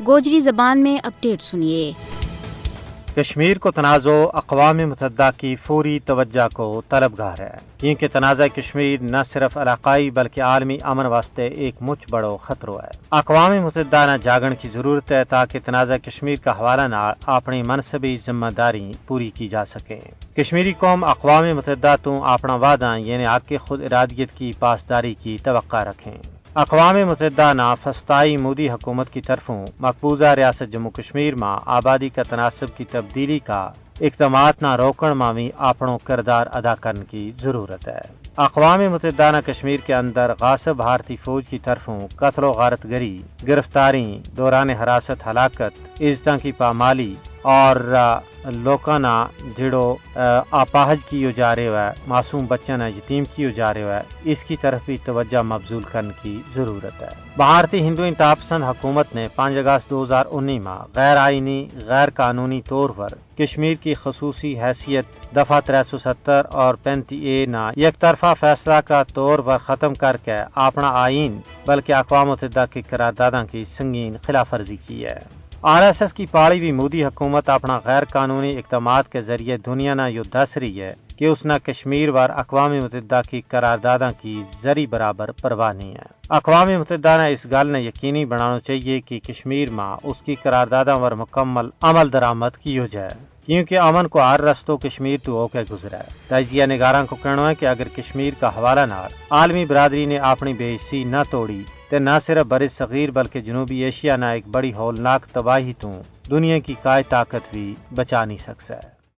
گوجری زبان میں اپڈیٹ سنیے۔ کشمیر کو تنازع اقوام متحدہ کی فوری توجہ کو طلبگار ہے، کیونکہ تنازع کشمیر نہ صرف علاقائی بلکہ عالمی امن واسطے ایک مچ بڑو خطرہ ہے۔ اقوام متحدہ نہ جاگن کی ضرورت ہے تاکہ تنازع کشمیر کا حوالہ نال اپنی منصبی ذمہ داری پوری کی جا سکے۔ کشمیری قوم اقوام متحدہ تو اپنا وعدہ یعنی حق کی خود ارادیت کی پاسداری کی توقع رکھیں۔ اقوام متحدہ نا فسطائی مودی حکومت کی طرفوں مقبوضہ ریاست جموں کشمیر میں آبادی کا تناسب کی تبدیلی کا اقدامات نہ روکن میں بھی اپنوں کردار ادا کرنے کی ضرورت ہے۔ اقوام متحدہ نے کشمیر کے اندر غاصب بھارتی فوج کی طرفوں قتل و غارت گری، گرفتاری، دوران حراست ہلاکت، عزتوں کی پامالی اور لوکانا جڑو اپاہج کی جا رہے ہوئے، معصوم بچوں نے یتیم کی جا رہے ہوئے، اس کی طرف بھی توجہ مبذول کرنے کی ضرورت ہے۔ بھارتی ہندو انتہا پسند حکومت نے 5 اگست 2019 میں غیر آئینی غیر قانونی طور پر کشمیر کی خصوصی حیثیت دفعہ 370 اور 35A نا یک طرفہ فیصلہ کا طور پر ختم کر کے اپنا آئین بلکہ اقوام متحدہ کی قراردادوں کی سنگین خلاف ورزی کی ہے۔ RSS کی پاڑی بھی مودی حکومت اپنا غیر قانونی اقدامات کے ذریعے دنیا نہ یہ دس رہی ہے کہ اس نے کشمیر وار اقوام متحدہ کی قراردادوں کی ذری برابر پرواہ نہیں ہے۔ اقوام متحدہ نے اس گل نے یقینی بنانا چاہیے کہ کشمیر میں اس کی قراردادوں پر مکمل عمل درآمد کی ہو جائے، کیونکہ امن کو ہر رستوں کشمیر تو ہو کے گزرا ہے۔ تجزیہ نگاراں کو کہنا ہے کہ اگر کشمیر کا حوالہ نال عالمی برادری نے اپنی بے حسی نہ توڑی تو نہ صرف بر صغیر بلکہ جنوبی ایشیا نہ ایک بڑی ہولناک تباہی تو دنیا کی کائے طاقت بھی بچا نہیں سکتا ہے۔